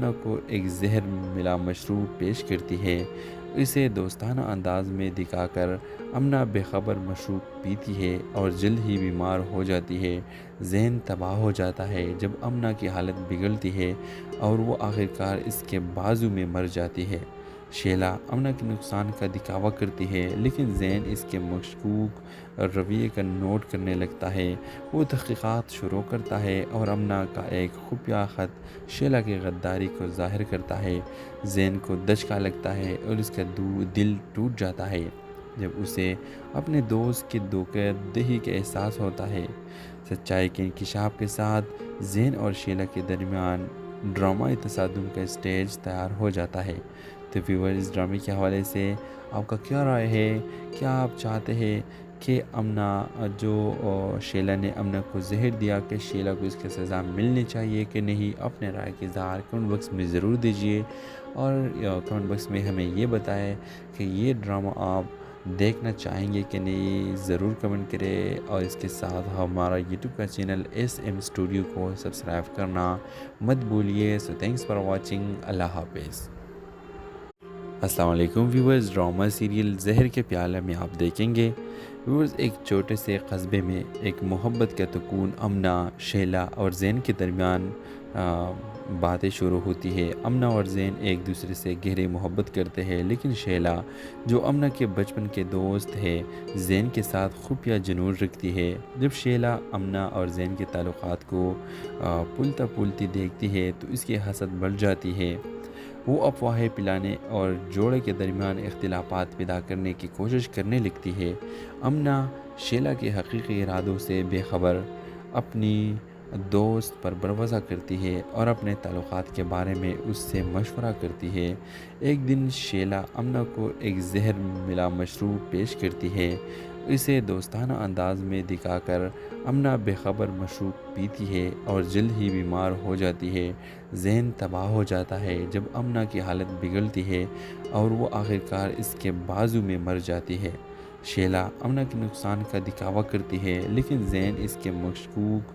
امنہ کو ایک زہر ملا مشروب پیش کرتی ہے۔ اسے دوستانہ انداز میں دکھا کر امنہ بے خبر مشروب پیتی ہے اور جلد ہی بیمار ہو جاتی ہے۔ ذہن تباہ ہو جاتا ہے جب امنہ کی حالت بگڑتی ہے اور وہ آخرکار اس کے بازو میں مر جاتی ہے۔ شیلا امنہ کے نقصان کا دکھاوا کرتی ہے، لیکن زین اس کے مشکوک رویے کا نوٹ کرنے لگتا ہے۔ وہ تحقیقات شروع کرتا ہے اور امنہ کا ایک خفیہ خط شیلا کی غداری کو ظاہر کرتا ہے۔ زین کو دھچکا لگتا ہے اور اس کا دل ٹوٹ جاتا ہے جب اسے اپنے دوست کی دھوکہ دہی کا احساس ہوتا ہے۔ سچائی کے انکشاف کے ساتھ زین اور شیلا کے درمیان ڈرامائی تصادم کا اسٹیج تیار ہو جاتا ہے۔ تو ویور اس ڈرامے کے حوالے سے آپ کا کیا رائے ہے؟ کیا آپ چاہتے ہیں کہ شیلا نے امنہ کو زہر دیا کہ شیلا کو اس کی سزا ملنی چاہیے کہ نہیں؟ اپنے رائے کے اظہار کمنٹ باکس میں ضرور دیجیے، اور کمنٹ باکس میں ہمیں یہ بتائیں کہ یہ ڈرامہ آپ دیکھنا چاہیں گے کہ نہیں، ضرور کمنٹ کریں، اور اس کے ساتھ ہمارا یوٹیوب کا چینل SM اسٹوڈیو کو سبسکرائب کرنا مت بھولیے۔ سو تھینکس فار واچنگ، اللہ حافظ۔ السلام علیکم ویورز، ڈرامہ سیریل زہر کے پیالہ میں آپ دیکھیں گے ویورز، ایک چھوٹے سے قصبے میں ایک محبت کا سکون امنہ، شیلا اور زین کے درمیان باتیں شروع ہوتی ہے۔ امنہ اور زین ایک دوسرے سے گہری محبت کرتے ہیں، لیکن شیلا جو امنہ کے بچپن کے دوست ہے زین کے ساتھ خفیہ جنون رکھتی ہے۔ جب شیلا امنہ اور زین کے تعلقات کو پھولتا پھولتی دیکھتی ہے تو اس کی حسد بڑھ جاتی ہے۔ وہ افواہیں پھیلانے اور جوڑے کے درمیان اختلافات پیدا کرنے کی کوشش کرنے لگتی ہے۔ امنہ شیلا کے حقیقی ارادوں سے بے خبر اپنی دوست پر بھروسہ کرتی ہے اور اپنے تعلقات کے بارے میں اس سے مشورہ کرتی ہے۔ ایک دن شیلا امنہ کو ایک زہر ملا مشروب پیش کرتی ہے۔ اسے دوستانہ انداز میں دکھا کر امنہ بے خبر مشروب پیتی ہے اور جلد ہی بیمار ہو جاتی ہے۔ ذہن تباہ ہو جاتا ہے جب امنہ کی حالت بگڑتی ہے اور وہ آخرکار اس کے بازو میں مر جاتی ہے۔ شیلا امنہ کے نقصان کا دکھاوا کرتی ہے، لیکن زین اس کے مشکوک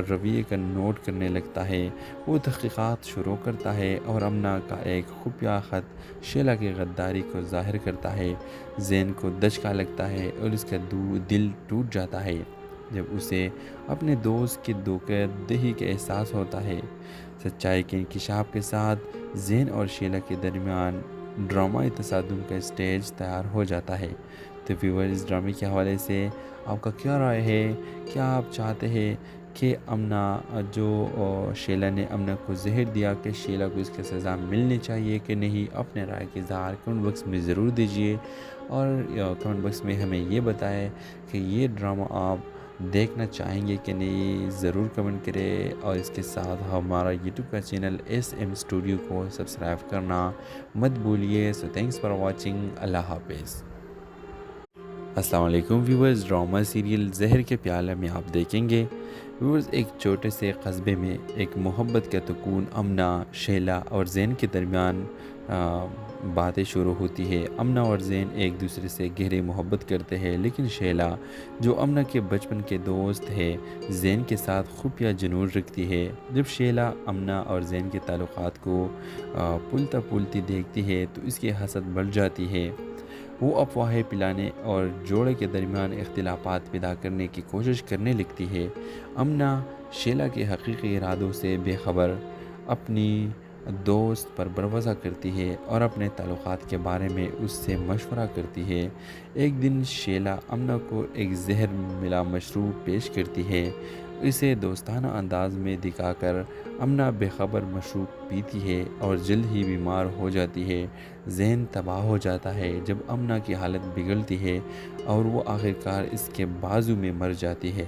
رویے کا نوٹ کرنے لگتا ہے۔ وہ تحقیقات شروع کرتا ہے اور امنہ کا ایک خفیہ خط شیلا کی غداری کو ظاہر کرتا ہے۔ زین کو دھچکا لگتا ہے اور اس کا دل ٹوٹ جاتا ہے جب اسے اپنے دوست کی دھوکہ دہی کا احساس ہوتا ہے۔ سچائی کے انکشاف کے ساتھ زین اور شیلا کے درمیان ڈرامائی تصادم کا اسٹیج تیار ہو جاتا ہے۔ تو ویور اس ڈرامے کے حوالے سے آپ کا کیا رائے ہے؟ کیا آپ چاہتے ہیں کہ شیلا نے امنہ کو زہر دیا کہ شیلا کو اس کی سزا ملنی چاہیے کہ نہیں؟ اپنے رائے کے اظہار کمنٹ باکس میں ضرور دیجیے، اور کمنٹ باکس میں ہمیں یہ بتائیں کہ یہ ڈرامہ آپ دیکھنا چاہیں گے کہ نہیں، ضرور کمنٹ کریں، اور اس کے ساتھ ہمارا یوٹیوب کا چینل SM اسٹوڈیو کو سبسکرائب کرنا مت بھولیے۔ سو تھینکس فار واچنگ، اللہ حافظ۔ السلام علیکم ویورز، ڈرامہ سیریل زہر کے پیالہ میں آپ دیکھیں گے ویورز، ایک چھوٹے سے قصبے میں ایک محبت کا سکون امنہ، شیلا اور زین کے درمیان باتیں شروع ہوتی ہے۔ امنہ اور زین ایک دوسرے سے گہری محبت کرتے ہیں، لیکن شیلا جو امنہ کے بچپن کے دوست ہے زین کے ساتھ خفیہ جنون رکھتی ہے۔ جب شیلا امنہ اور زین کے تعلقات کو پھولتا پھولتی دیکھتی ہے تو اس کی حسد بڑھ جاتی ہے۔ وہ افواہیں پھیلانے اور جوڑے کے درمیان اختلافات پیدا کرنے کی کوشش کرنے لگتی ہے۔ امنہ شیلا کے حقیقی ارادوں سے بے خبر اپنی دوست پر بھروسہ کرتی ہے اور اپنے تعلقات کے بارے میں اس سے مشورہ کرتی ہے۔ ایک دن شیلا امنہ کو ایک زہر ملا مشروب پیش کرتی ہے۔ اسے دوستانہ انداز میں دکھا کر امنہ بے خبر مشروب پیتی ہے اور جلد ہی بیمار ہو جاتی ہے۔ ذہن تباہ ہو جاتا ہے جب امنہ کی حالت بگڑتی ہے اور وہ آخرکار اس کے بازو میں مر جاتی ہے۔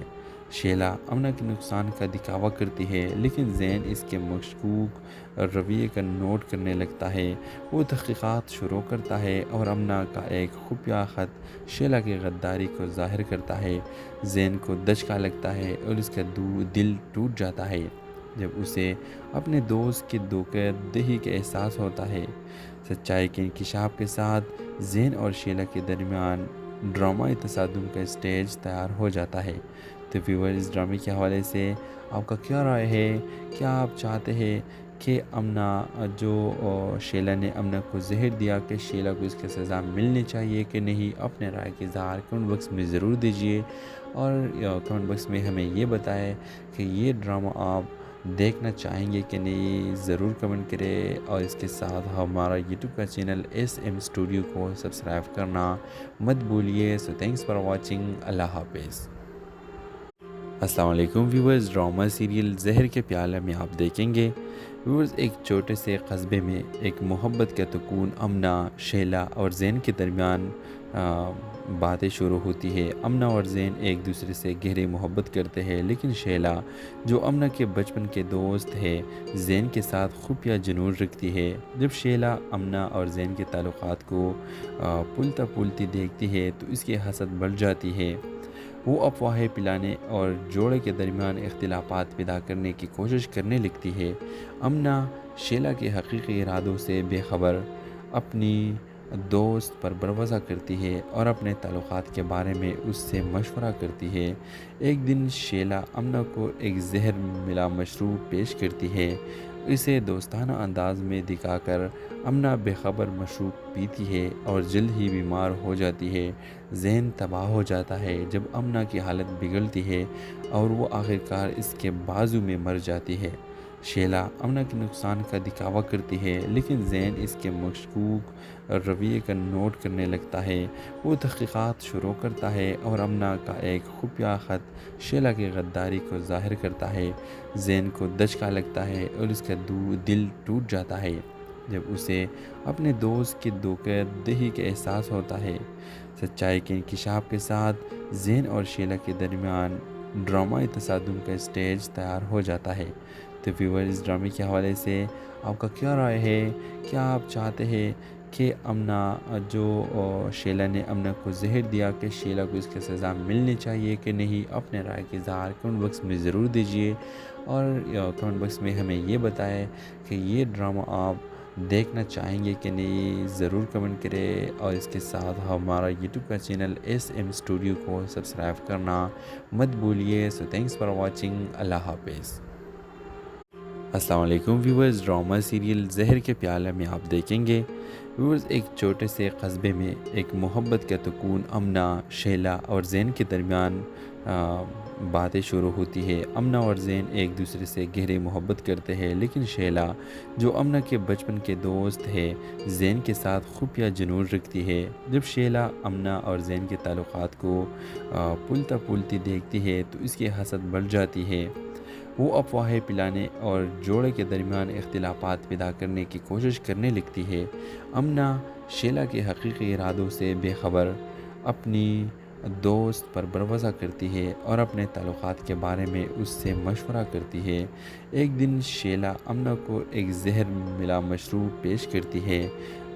شیلا امنہ کے نقصان کا دکھاوا کرتی ہے، لیکن زین اس کے مشکوک رویے کا نوٹ کرنے لگتا ہے۔ وہ تحقیقات شروع کرتا ہے اور امنہ کا ایک خفیہ خط شیلا کی غداری کو ظاہر کرتا ہے۔ زین کو دھچکا لگتا ہے اور اس کا دل ٹوٹ جاتا ہے جب اسے اپنے دوست کی دھوکہ دہی کا احساس ہوتا ہے۔ سچائی کے انکشاف کے ساتھ زین اور شیلا کے درمیان ڈرامائی تصادم کا اسٹیج تیار ہو جاتا ہے۔ تو ویور اس ڈرامے کے حوالے سے آپ کا کیا رائے ہے؟ کیا آپ چاہتے ہیں کہ امنا شیلا نے امنا کو زہر دیا کہ شیلا کو اس کی سزا ملنی چاہیے کہ نہیں، اپنے رائے کی اظہار کمنٹ باکس میں ضرور دیجیے، اور کمنٹ باکس میں ہمیں یہ بتائیں کہ یہ ڈرامہ آپ دیکھنا چاہیں گے کہ نہیں، ضرور کمنٹ کریں، اور اس کے ساتھ ہمارا یوٹیوب کا چینل SM اسٹوڈیو کو سبسکرائب کرنا مت بھولیے۔ سو تھینکس فار واچنگ، اللہ حافظ۔ السلام علیکم ویورز، ڈرامہ سیریل زہر کے پیالے میں آپ دیکھیں گے ویورز، ایک چھوٹے سے قصبے میں ایک محبت کا سکون امنا، شیلا اور زین کے درمیان باتیں شروع ہوتی ہے۔ امنا اور زین ایک دوسرے سے گہری محبت کرتے ہیں، لیکن شیلا جو امنا کے بچپن کے دوست ہے زین کے ساتھ خفیہ جنون رکھتی ہے۔ جب شیلا امنا اور زین کے تعلقات کو پلتا پلتی دیکھتی ہے تو اس کی حسد بڑھ جاتی ہے۔ وہ افواہیں پلانے اور جوڑے کے درمیان اختلافات پیدا کرنے کی کوشش کرنے لگتی ہے۔ امنا شیلا کے حقیقی ارادوں سے بے خبر اپنی دوست پر بھروسہ کرتی ہے اور اپنے تعلقات کے بارے میں اس سے مشورہ کرتی ہے۔ ایک دن شیلا امنا کو ایک زہر ملا مشروب پیش کرتی ہے۔ اسے دوستانہ انداز میں دکھا کر امنا بے خبر مشروب پیتی ہے اور جلد ہی بیمار ہو جاتی ہے۔ ذہن تباہ ہو جاتا ہے جب امنا کی حالت بگڑتی ہے اور وہ آخرکار اس کے بازو میں مر جاتی ہے۔ شیلا امنا کے نقصان کا دکھاوا کرتی ہے، لیکن زین اس کے مشکوک رویے کا نوٹ کرنے لگتا ہے۔ وہ تحقیقات شروع کرتا ہے اور امنا کا ایک خفیہ خط شیلا کی غداری کو ظاہر کرتا ہے۔ زین کو دھچکا لگتا ہے اور اس کا دل ٹوٹ جاتا ہے جب اسے اپنے دوست کی دھوکہ دہی کا احساس ہوتا ہے۔ سچائی کے انکشاف کے ساتھ زین اور شیلا کے درمیان ڈرامائی تصادم کا اسٹیج تیار ہو جاتا ہے۔ تو ویور، اس ڈرامے کے حوالے سے آپ کا کیا رائے ہے؟ کیا آپ چاہتے ہیں کہ امنا شیلا نے امنا کو زہر دیا کہ شیلا کو اس کی سزا ملنی چاہیے کہ نہیں، اپنے رائے کی اظہار کمنٹ باکس میں ضرور دیجیے، اور کمنٹ باکس میں ہمیں یہ بتائیں کہ یہ ڈرامہ آپ دیکھنا چاہیں گے کہ نہیں، ضرور کمنٹ کریں، اور اس کے ساتھ ہمارا یوٹیوب کا چینل SM اسٹوڈیو کو سبسکرائب کرنا مت بھولیے۔ سو تھینکس فار واچنگ، اللہ حافظ۔ السلام علیکم ویورز، ڈرامہ سیریل زہر کے پیالے میں آپ دیکھیں گے ویورز، ایک چھوٹے سے قصبے میں ایک محبت کا سکون امنا، شیلا اور زین کے درمیان باتیں شروع ہوتی ہے۔ امنا اور زین ایک دوسرے سے گہری محبت کرتے ہیں، لیکن شیلا جو امنا کے بچپن کے دوست ہے زین کے ساتھ خفیہ جنون رکھتی ہے۔ جب شیلا امنا اور زین کے تعلقات کو پلتا پلتی دیکھتی ہے تو اس کی حسد بڑھ جاتی ہے۔ وہ افواہیں پلانے اور جوڑے کے درمیان اختلافات پیدا کرنے کی کوشش کرنے لگتی ہے۔ امنا شیلا کے حقیقی ارادوں سے بے خبر اپنی دوست پر بھروسہ کرتی ہے اور اپنے تعلقات کے بارے میں اس سے مشورہ کرتی ہے۔ ایک دن شیلا امنا کو ایک زہر ملا مشروب پیش کرتی ہے۔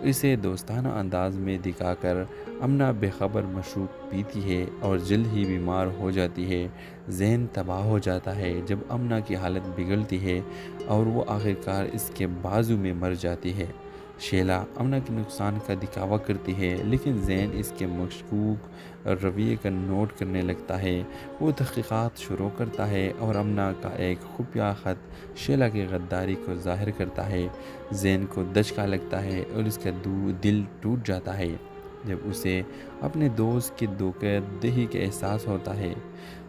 اسے دوستانہ انداز میں دکھا کر امنا بے خبر مشروب پیتی ہے اور جلد ہی بیمار ہو جاتی ہے۔ ذہن تباہ ہو جاتا ہے جب امنا کی حالت بگڑتی ہے اور وہ آخرکار اس کے بازو میں مر جاتی ہے۔ شیلا امنا کے نقصان کا دکھاوا کرتی ہے، لیکن زین اس کے مشکوک رویے کا نوٹ کرنے لگتا ہے۔ وہ تحقیقات شروع کرتا ہے اور امنا کا ایک خفیہ خط شیلا کی غداری کو ظاہر کرتا ہے۔ زین کو دھچکا لگتا ہے اور اس کا دل ٹوٹ جاتا ہے جب اسے اپنے دوست کی دھوکہ دہی کا احساس ہوتا ہے۔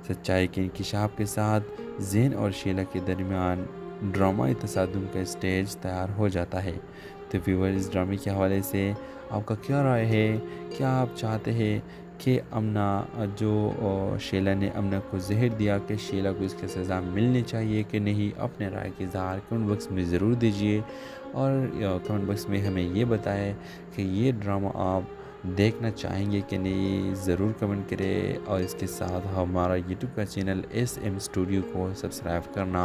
سچائی کے انکشاف کے ساتھ زین اور شیلا کے درمیان ڈرامائی تصادم کا اسٹیج تیار ہو جاتا ہے۔ تو ویور، اس ڈرامے کے حوالے سے آپ کا کیا رائے ہے؟ کیا آپ چاہتے ہیں کہ امنا شیلا نے امنا کو زہر دیا کہ شیلا کو اس کی سزا ملنی چاہیے کہ نہیں، اپنے رائے کی اظہار کمنٹ باکس میں ضرور دیجیے، اور کمنٹ باکس میں ہمیں یہ بتائیں کہ یہ ڈرامہ آپ دیکھنا چاہیں گے کہ نہیں، ضرور کمنٹ کریں، اور اس کے ساتھ ہمارا یوٹیوب کا چینل SM اسٹوڈیو کو سبسکرائب کرنا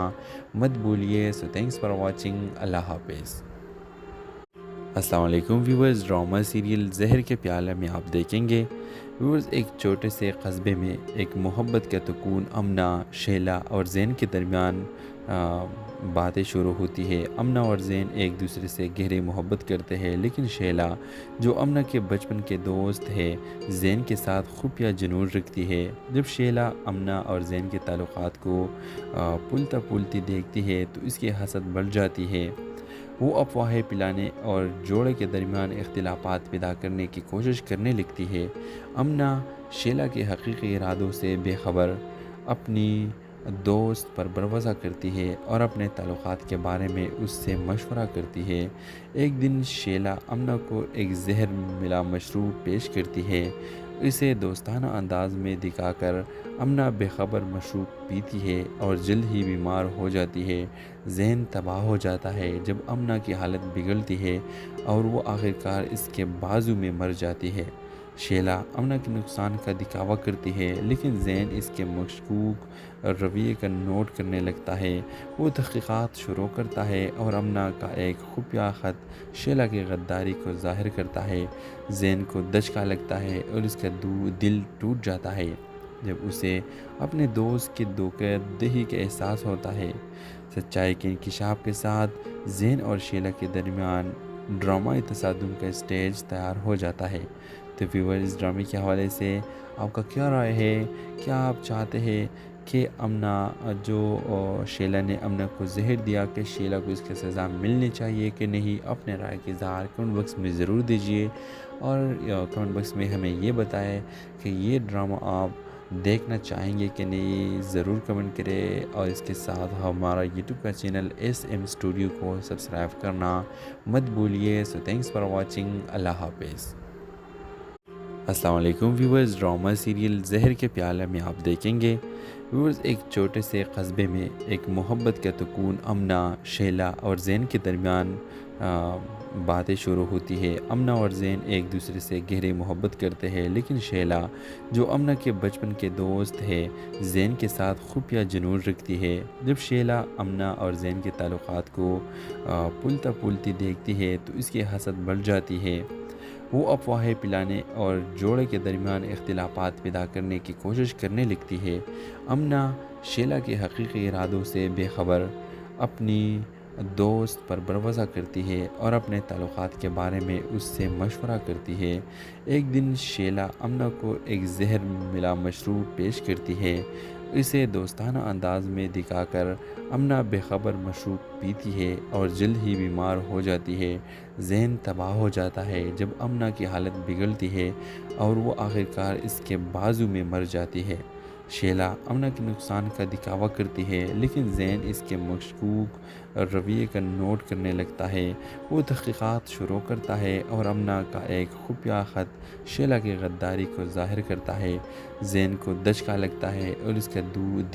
مت بھولیے۔ سو تھینکس فار واچنگ، اللہ حافظ۔ السلام علیکم ویورز، ڈرامہ سیریل زہر کے پیالے میں آپ دیکھیں گے ویورز ایک چھوٹے سے قصبے میں ایک محبت کا سکون امنا، شیلا اور زین کے درمیان باتیں شروع ہوتی ہے۔ امنا اور زین ایک دوسرے سے گہری محبت کرتے ہیں، لیکن شیلا جو امنا کے بچپن کے دوست ہے زین کے ساتھ خفیہ جنون رکھتی ہے۔ جب شیلا امنا اور زین کے تعلقات کو پلتا پلتی دیکھتی ہے تو اس کی حسد بڑھ جاتی ہے۔ وہ افواہیں پلانے اور جوڑے کے درمیان اختلافات پیدا کرنے کی کوشش کرنے لگتی ہے۔ امنا شیلا کے حقیقی ارادوں سے بے خبر اپنی دوست پر بھروسہ کرتی ہے اور اپنے تعلقات کے بارے میں اس سے مشورہ کرتی ہے۔ ایک دن شیلا امنا کو ایک زہر ملا مشروب پیش کرتی ہے۔ اسے دوستانہ انداز میں دکھا کر امنا بے خبر مشروب پیتی ہے اور جلد ہی بیمار ہو جاتی ہے۔ ذہن تباہ ہو جاتا ہے جب امنا کی حالت بگڑتی ہے اور وہ آخرکار اس کے بازو میں مر جاتی ہے۔ شیلا امنا کے نقصان کا دکھاوا کرتی ہے، لیکن زین اس کے مشکوک رویے کا نوٹ کرنے لگتا ہے۔ وہ تحقیقات شروع کرتا ہے اور امنا کا ایک خفیہ خط شیلا کی غداری کو ظاہر کرتا ہے۔ زین کو دھچکا لگتا ہے اور اس کا دل ٹوٹ جاتا ہے جب اسے اپنے دوست کی دھوکہ دہی کا احساس ہوتا ہے۔ سچائی کے انکشاف کے ساتھ زین اور شیلا کے درمیان ڈرامائی تصادم کا اسٹیج تیار ہو جاتا ہے۔ تو ویور اس ڈرامے کے حوالے سے آپ کا کیا رائے ہے؟ کیا آپ چاہتے ہیں کہ امنا جو شیلا نے امنا کو زہر دیا کہ شیلا کو اس کی سزا ملنی چاہیے کہ نہیں؟ اپنے رائے کے اظہار کمنٹ باکس میں ضرور دیجیے، اور کمنٹ باکس میں ہمیں یہ بتائیں کہ یہ ڈرامہ آپ دیکھنا چاہیں گے کہ نہیں، ضرور کمنٹ کریں، اور اس کے ساتھ ہمارا یوٹیوب کا چینل SM اسٹوڈیو کو سبسکرائب کرنا مت بھولیے۔ سو تھینکس فار واچنگ، اللہ حافظ۔ السلام علیکم ویورز، ڈرامہ سیریل زہر کے پیالے میں آپ دیکھیں گے ویورز ایک چھوٹے سے قصبے میں ایک محبت کا سکون امنا، شیلا اور زین کے درمیان باتیں شروع ہوتی ہے۔ امنا اور زین ایک دوسرے سے گہری محبت کرتے ہیں، لیکن شیلا جو امنا کے بچپن کے دوست ہے زین کے ساتھ خفیہ جنون رکھتی ہے۔ جب شیلا امنا اور زین کے تعلقات کو پلتا پلتی دیکھتی ہے تو اس کی حسد بڑھ جاتی ہے۔ وہ افواہیں پلانے اور جوڑے کے درمیان اختلافات پیدا کرنے کی کوشش کرنے لگتی ہے۔ امنا شیلا کے حقیقی ارادوں سے بے خبر اپنی دوست پر بھروسہ کرتی ہے اور اپنے تعلقات کے بارے میں اس سے مشورہ کرتی ہے۔ ایک دن شیلا امنا کو ایک زہر ملا مشروب پیش کرتی ہے۔ اسے دوستانہ انداز میں دکھا کر امنا بے خبر مشروب پیتی ہے اور جلد ہی بیمار ہو جاتی ہے۔ ذہن تباہ ہو جاتا ہے جب امنا کی حالت بگڑتی ہے اور وہ آخرکار اس کے بازو میں مر جاتی ہے۔ شیلا امنا کے نقصان کا دکھاوا کرتی ہے، لیکن زین اس کے مشکوک رویے کا نوٹ کرنے لگتا ہے۔ وہ تحقیقات شروع کرتا ہے اور امنا کا ایک خفیہ خط شیلا کی غداری کو ظاہر کرتا ہے۔ زین کو دھچکا لگتا ہے اور اس کا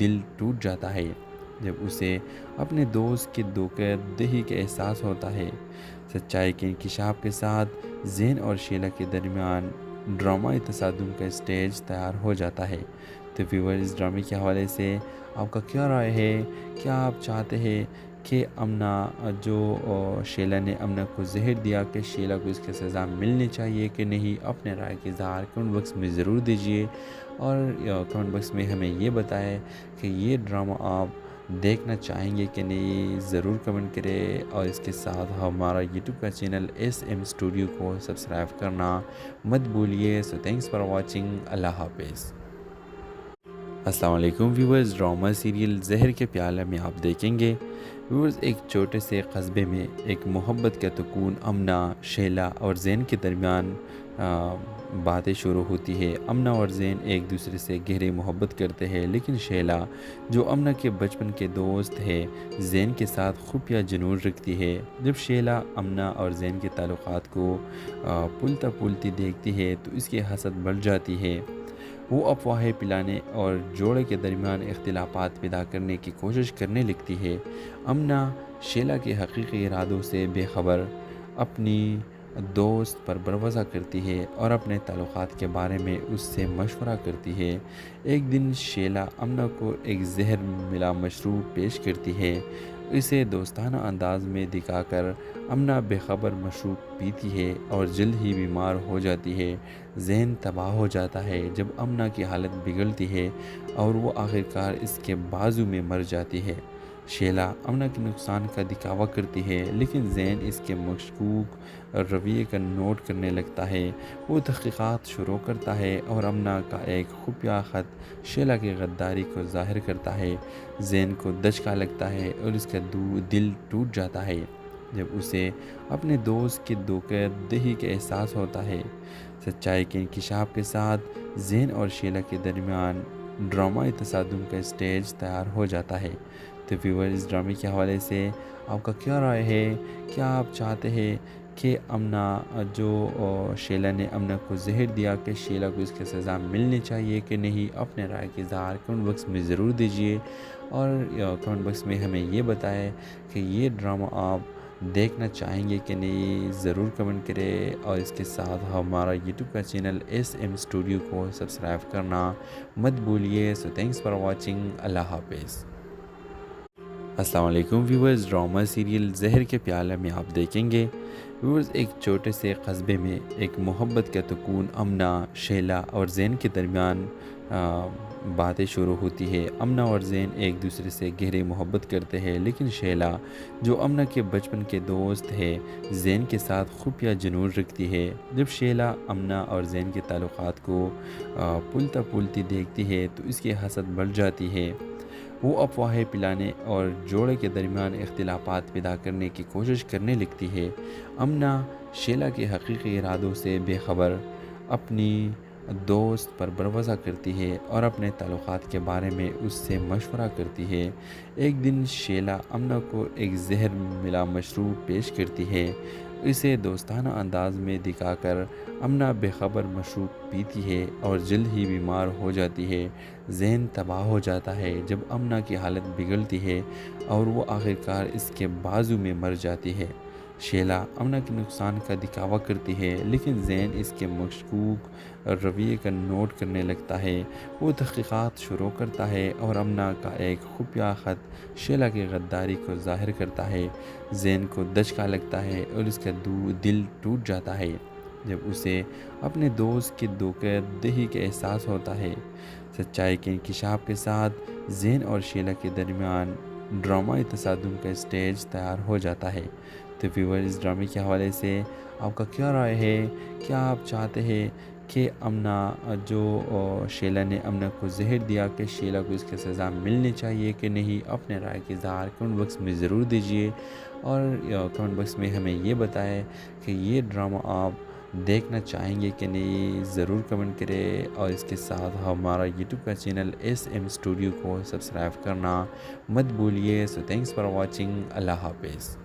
دل ٹوٹ جاتا ہے جب اسے اپنے دوست کی دھوکہ دہی کا احساس ہوتا ہے۔ سچائی کے انکشاف کے ساتھ زین اور شیلا کے درمیان ڈرامائی تصادم کا اسٹیج تیار ہو جاتا ہے۔ تو ویور اس ڈرامے کے حوالے سے آپ کا کیا رائے ہے؟ کیا آپ چاہتے ہیں کہ امنا جو شیلا نے امنا کو زہر دیا کہ شیلا کو اس کی سزا ملنی چاہیے کہ نہیں؟ اپنے رائے کے اظہار کمنٹ باکس میں ضرور دیجیے، اور کمنٹ باکس میں ہمیں یہ بتائیں کہ یہ ڈرامہ آپ دیکھنا چاہیں گے کہ نہیں، ضرور کمنٹ کریں، اور اس کے ساتھ ہمارا یوٹیوب کا چینل SM اسٹوڈیو کو سبسکرائب کرنا مت بھولیے۔ سو تھینکس فار واچنگ، اللہ حافظ۔ السلام علیکم ویورز، ڈرامہ سیریل زہر کے پیالے میں آپ دیکھیں گے ویورز ایک چھوٹے سے قصبے میں ایک محبت کا سکون امنا، شیلا اور زین کے درمیان باتیں شروع ہوتی ہے۔ امنا اور زین ایک دوسرے سے گہری محبت کرتے ہیں، لیکن شیلا جو امنا کے بچپن کے دوست ہے زین کے ساتھ خفیہ جنون رکھتی ہے۔ جب شیلا امنا اور زین کے تعلقات کو پلتا پلتی دیکھتی ہے تو اس کی حسد بڑھ جاتی ہے۔ وہ افواہیں پلانے اور جوڑے کے درمیان اختلافات پیدا کرنے کی کوشش کرنے لگتی ہے۔ امنا شیلا کے حقیقی ارادوں سے بے خبر اپنی دوست پر بھروسہ کرتی ہے اور اپنے تعلقات کے بارے میں اس سے مشورہ کرتی ہے۔ ایک دن شیلا امنا کو ایک زہر ملا مشروب پیش کرتی ہے۔ اسے دوستانہ انداز میں دکھا کر امنا بے خبر مشروب پیتی ہے اور جلد ہی بیمار ہو جاتی ہے۔ ذہن تباہ ہو جاتا ہے جب امنا کی حالت بگڑتی ہے اور وہ آخرکار اس کے بازو میں مر جاتی ہے۔ شیلا امنا کے نقصان کا دکھاوا کرتی ہے لیکن ذہن اس کے مشکوک رویے کا نوٹ کرنے لگتا ہے۔ وہ تحقیقات شروع کرتا ہے اور امنا کا ایک خفیہ خط شیلا کی غداری کو ظاہر کرتا ہے۔ ذہن کو دھچکا لگتا ہے اور اس کا دل ٹوٹ جاتا ہے جب اسے اپنے دوست کی دھوکہ دہی کا احساس ہوتا ہے۔ سچائی کے انکشاف کے ساتھ ذہن اور شیلا کے درمیان ڈرامائی تصادم کا اسٹیج تیار ہو جاتا ہے۔ تو ویور اس ڈرامے کے حوالے سے آپ کا کیا رائے ہے؟ کیا آپ چاہتے ہیں کہ امنا شیلا نے امنا کو زہر دیا کہ شیلا کو اس کی سزا ملنی چاہیے کہ نہیں؟ اپنے رائے کی اظہار کمنٹ باکس میں ضرور دیجیے اور کمنٹ باکس میں ہمیں یہ بتائیں کہ یہ ڈرامہ آپ دیکھنا چاہیں گے کہ نہیں، ضرور کمنٹ کریں اور اس کے ساتھ ہمارا یوٹیوب کا چینل SM اسٹوڈیو کو سبسکرائب کرنا مت بھولیے۔ سو تھینکس فار واچنگ، اللہ حافظ۔ السلام علیکم ویورز، ڈرامہ سیریل زہر کے پیالے میں آپ دیکھیں گے ویورز ایک چھوٹے سے قصبے میں ایک محبت کا سکون امنا، شیلا اور زین کے درمیان باتیں شروع ہوتی ہے۔ امنا اور زین ایک دوسرے سے گہری محبت کرتے ہیں لیکن شیلا جو امنا کے بچپن کے دوست ہے زین کے ساتھ خفیہ جنون رکھتی ہے۔ جب شیلا امنا اور زین کے تعلقات کو پلتا پلتی دیکھتی ہے تو اس کی حسد بڑھ جاتی ہے۔ وہ افواہیں پلانے اور جوڑے کے درمیان اختلافات پیدا کرنے کی کوشش کرنے لگتی ہے۔ امنا شیلا کے حقیقی ارادوں سے بے خبر اپنی دوست پر بھروسہ کرتی ہے اور اپنے تعلقات کے بارے میں اس سے مشورہ کرتی ہے۔ ایک دن شیلا امنا کو ایک زہر ملا مشروب پیش کرتی ہے۔ اسے دوستانہ انداز میں دکھا کر امنا بے خبر مشروب پیتی ہے اور جلد ہی بیمار ہو جاتی ہے۔ ذہن تباہ ہو جاتا ہے جب امنا کی حالت بگڑتی ہے اور وہ آخرکار اس کے بازو میں مر جاتی ہے۔ شیلا امنا کے نقصان کا دکھاوا کرتی ہے لیکن ذہن اس کے مشکوک رویے کا نوٹ کرنے لگتا ہے۔ وہ تحقیقات شروع کرتا ہے اور امنا کا ایک خفیہ خط شیلا کی غداری کو ظاہر کرتا ہے۔ ذہن کو دھچکا لگتا ہے اور اس کا دل ٹوٹ جاتا ہے جب اسے اپنے دوست کی دھوکہ دہی کا احساس ہوتا ہے۔ سچائی کے انکشاف کے ساتھ زین اور شیلا کے درمیان ڈرامائی تصادم کا اسٹیج تیار ہو جاتا ہے۔ تو ویور اس ڈرامے کے حوالے سے آپ کا کیا رائے ہے؟ کیا آپ چاہتے ہیں کہ امنا شیلا نے امنا کو زہر دیا کہ شیلا کو اس کی سزا ملنی چاہیے کہ نہیں؟ اپنے رائے کی اظہار کمنٹ باکس میں ضرور دیجیے اور کمنٹ باکس میں ہمیں یہ بتائیں کہ یہ ڈرامہ آپ دیکھنا چاہیں گے کہ نہیں، ضرور کمنٹ کریں اور اس کے ساتھ ہمارا یوٹیوب کا چینل SM اسٹوڈیو کو سبسکرائب کرنا مت بھولیے۔ سو تھینکس فار واچنگ، اللہ حافظ۔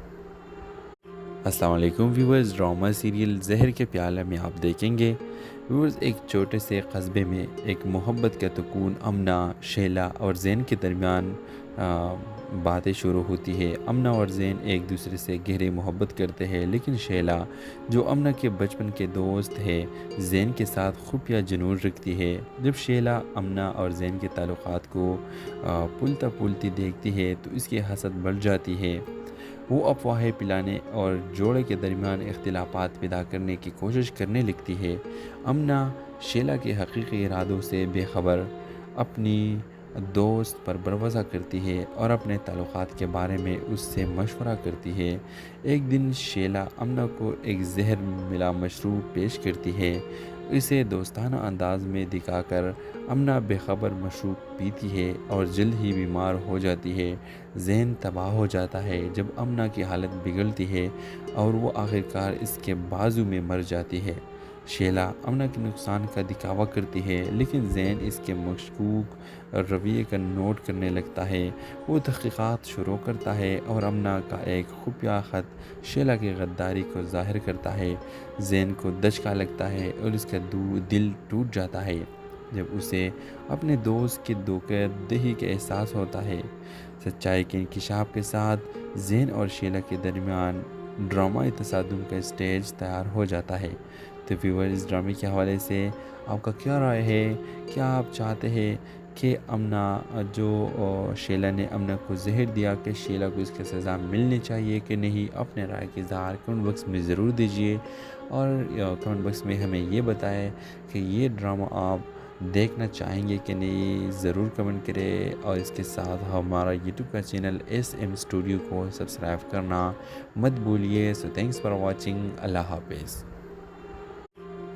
السلام علیکم ویورز، ڈرامہ سیریل زہر کے پیالے میں آپ دیکھیں گے ویورز ایک چھوٹے سے قصبے میں ایک محبت کا سکون امنا، شیلا اور زین کے درمیان باتیں شروع ہوتی ہے۔ امنا اور زین ایک دوسرے سے گہری محبت کرتے ہیں لیکن شیلا جو امنا کے بچپن کے دوست ہے زین کے ساتھ خفیہ جنون رکھتی ہے۔ جب شیلا امنا اور زین کے تعلقات کو پلتا پلتی دیکھتی ہے تو اس کی حسد بڑھ جاتی ہے۔ وہ افواہیں پلانے اور جوڑے کے درمیان اختلافات پیدا کرنے کی کوشش کرنے لگتی ہے۔ امنا شیلا کے حقیقی ارادوں سے بے خبر اپنی دوست پر بھروسہ کرتی ہے اور اپنے تعلقات کے بارے میں اس سے مشورہ کرتی ہے۔ ایک دن شیلا امنا کو ایک زہر ملا مشروب پیش کرتی ہے۔ اسے دوستانہ انداز میں دکھا کر امنا بے خبر مشروب پیتی ہے اور جلد ہی بیمار ہو جاتی ہے۔ ذہن تباہ ہو جاتا ہے جب امنا کی حالت بگڑتی ہے اور وہ آخرکار اس کے بازو میں مر جاتی ہے۔ شیلا امنا کے نقصان کا دکھاوا کرتی ہے لیکن ذہن اس کے مشکوک رویے کا نوٹ کرنے لگتا ہے۔ وہ تحقیقات شروع کرتا ہے اور امنا کا ایک خفیہ خط شیلا کی غداری کو ظاہر کرتا ہے۔ ذہن کو دھچکا لگتا ہے اور اس کا دل ٹوٹ جاتا ہے جب اسے اپنے دوست کی دھوکہ دہی کا احساس ہوتا ہے۔ سچائی کے انکشاف کے ساتھ زین اور شیلا کے درمیان ڈرامائی تصادم کا اسٹیج تیار ہو جاتا ہے۔ تو ویور اس ڈرامے کے حوالے سے آپ کا کیا رائے ہے؟ کیا آپ چاہتے ہیں کہ امنا شیلا نے امنا کو زہر دیا کہ شیلا کو اس کی سزا ملنی چاہیے کہ نہیں، اپنے رائے کی اظہار کمنٹ باکس میں ضرور دیجیے، اور کمنٹ باکس میں ہمیں یہ بتائیں کہ یہ ڈرامہ آپ دیکھنا چاہیں گے کہ نہیں، ضرور کمنٹ کریں، اور اس کے ساتھ ہمارا یوٹیوب کا چینل ایس ایم اسٹوڈیو کو سبسکرائب کرنا مت بھولیے۔ سو تھینکس فار واچنگ، اللہ حافظ۔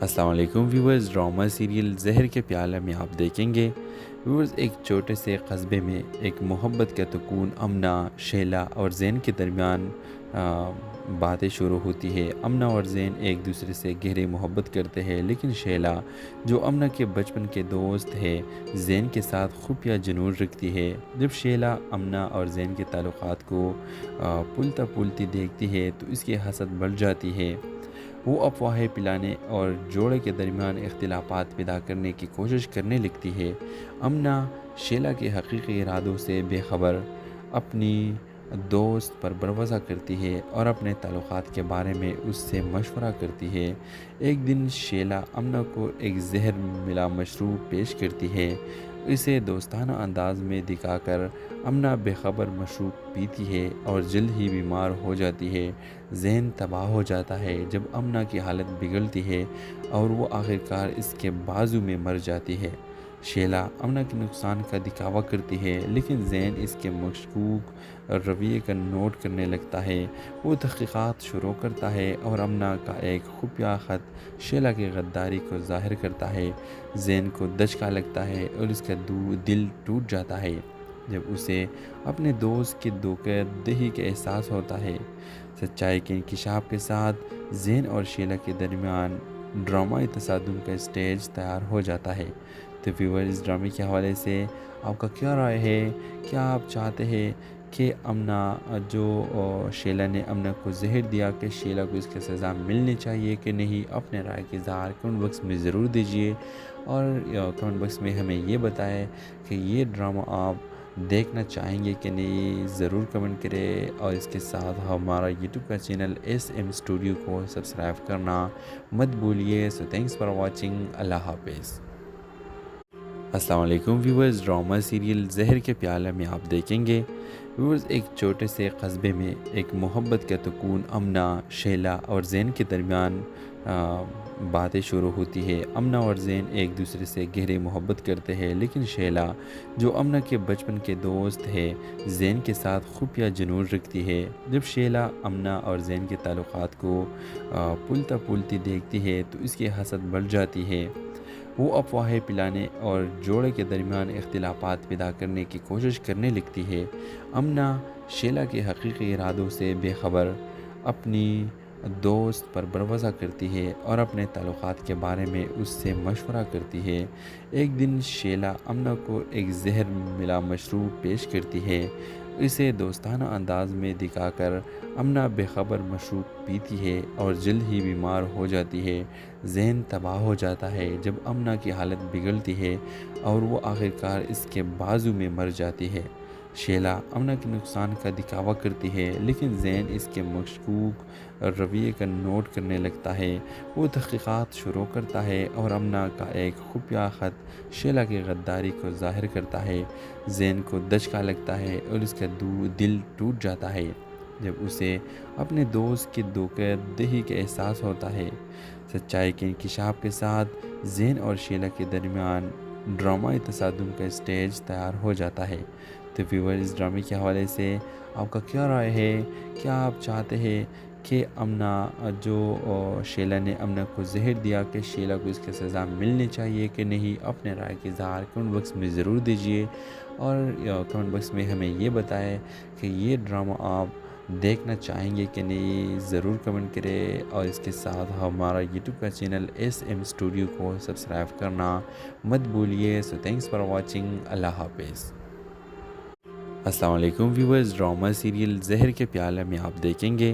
السلام علیکم ویورز، ڈرامہ سیریل زہر کے پیالے میں آپ دیکھیں گے ویورز، ایک چھوٹے سے قصبے میں ایک محبت کا تکون امنا، شیلا اور زین کے درمیان باتیں شروع ہوتی ہے۔ امنا اور زین ایک دوسرے سے گہری محبت کرتے ہیں، لیکن شیلا جو امنا کے بچپن کے دوست ہے زین کے ساتھ خفیہ جنون رکھتی ہے۔ جب شیلا امنا اور زین کے تعلقات کو پلتا پلتی دیکھتی ہے تو اس کی حسد بڑھ جاتی ہے۔ وہ افواہیں پلانے اور جوڑے کے درمیان اختلافات پیدا کرنے کی کوشش کرنے لگتی ہے۔ امنا شیلا کے حقیقی ارادوں سے بے خبر اپنی دوست پر بھروسہ کرتی ہے اور اپنے تعلقات کے بارے میں اس سے مشورہ کرتی ہے۔ ایک دن شیلا امنا کو ایک زہر ملا مشروب پیش کرتی ہے۔ اسے دوستانہ انداز میں دکھا کر امنا بے خبر مشروب پیتی ہے اور جلد ہی بیمار ہو جاتی ہے۔ ذہن تباہ ہو جاتا ہے جب امنا کی حالت بگڑتی ہے اور وہ آخرکار اس کے بازو میں مر جاتی ہے۔ شیلا امنا کے نقصان کا دکھاوا کرتی ہے، لیکن زین اس کے مشکوک رویے کا نوٹ کرنے لگتا ہے۔ وہ تحقیقات شروع کرتا ہے اور امنا کا ایک خفیہ خط شیلا کی غداری کو ظاہر کرتا ہے۔ زین کو دھچکا لگتا ہے اور اس کا دل ٹوٹ جاتا ہے جب اسے اپنے دوست کی دھوکہ دہی کا احساس ہوتا ہے۔ سچائی کے انکشاف کے ساتھ زین اور شیلا کے درمیان ڈرامائی تصادم کا اسٹیج تیار ہو جاتا ہے۔ تو ویور، اس ڈرامے کے حوالے سے آپ کا کیا رائے ہے؟ کیا آپ چاہتے ہیں کہ امنا شیلا نے امنا کو زہر دیا کہ شیلا کو اس کی سزا ملنی چاہیے کہ نہیں، اپنے رائے کی اظہار کمنٹ باکس میں ضرور دیجیے، اور کمنٹ باکس میں ہمیں یہ بتائیں کہ یہ ڈرامہ آپ دیکھنا چاہیں گے کہ نہیں، ضرور کمنٹ کریں، اور اس کے ساتھ ہمارا یوٹیوب کا چینل ایس ایم اسٹوڈیو کو سبسکرائب کرنا مت بھولیے۔ سو تھینکس فار واچنگ، اللہ حافظ۔ السلام علیکم ویورز، ڈرامہ سیریل زہر کے پیالے میں آپ دیکھیں گے ویورز، ایک چھوٹے سے قصبے میں ایک محبت کا تکون امنا، شیلا اور زین کے درمیان باتیں شروع ہوتی ہے۔ امنا اور زین ایک دوسرے سے گہری محبت کرتے ہیں، لیکن شیلا جو امنا کے بچپن کے دوست ہے زین کے ساتھ خفیہ جنون رکھتی ہے۔ جب شیلا امنا اور زین کے تعلقات کو پلتا پلتی دیکھتی ہے تو اس کی حسد بڑھ جاتی ہے۔ وہ افواہیں پلانے اور جوڑے کے درمیان اختلافات پیدا کرنے کی کوشش کرنے لگتی ہے۔ امنا شیلا کے حقیقی ارادوں سے بے خبر اپنی دوست پر بھروسہ کرتی ہے اور اپنے تعلقات کے بارے میں اس سے مشورہ کرتی ہے۔ ایک دن شیلا امنا کو ایک زہر ملا مشروب پیش کرتی ہے۔ اسے دوستانہ انداز میں دکھا کر امنا بے خبر مشروب پیتی ہے اور جلد ہی بیمار ہو جاتی ہے۔ ذہن تباہ ہو جاتا ہے جب امنا کی حالت بگڑتی ہے اور وہ آخرکار اس کے بازو میں مر جاتی ہے۔ شیلا امنا کے نقصان کا دکھاوا کرتی ہے، لیکن زین اس کے مشکوک رویے کا نوٹ کرنے لگتا ہے۔ وہ تحقیقات شروع کرتا ہے اور امنا کا ایک خفیہ خط شیلا کی غداری کو ظاہر کرتا ہے۔ زین کو دھچکا لگتا ہے اور اس کا دل ٹوٹ جاتا ہے جب اسے اپنے دوست کی دھوکہ دہی کا احساس ہوتا ہے۔ سچائی کے انکشاف کے ساتھ زین اور شیلا کے درمیان ڈرامائی تصادم کا اسٹیج تیار ہو جاتا ہے۔ تو ویور، اس ڈرامے کے حوالے سے آپ کا کیا رائے ہے؟ کیا آپ چاہتے ہیں کہ امنا شیلا نے امنا کو زہر دیا کہ شیلا کو اس کی سزا ملنی چاہیے کہ نہیں، اپنے رائے کی اظہار کمنٹ باکس میں ضرور دیجیے، اور کمنٹ باکس میں ہمیں یہ بتائیں کہ یہ ڈرامہ آپ دیکھنا چاہیں گے کہ نہیں، ضرور کمنٹ کریں، اور اس کے ساتھ ہمارا یوٹیوب کا چینل ایس ایم اسٹوڈیو کو سبسکرائب کرنا مت بھولیے۔ سو تھینکس فار واچنگ، اللہ حافظ۔ السلام علیکم ویورز، ڈرامہ سیریل زہر کے پیالے میں آپ دیکھیں گے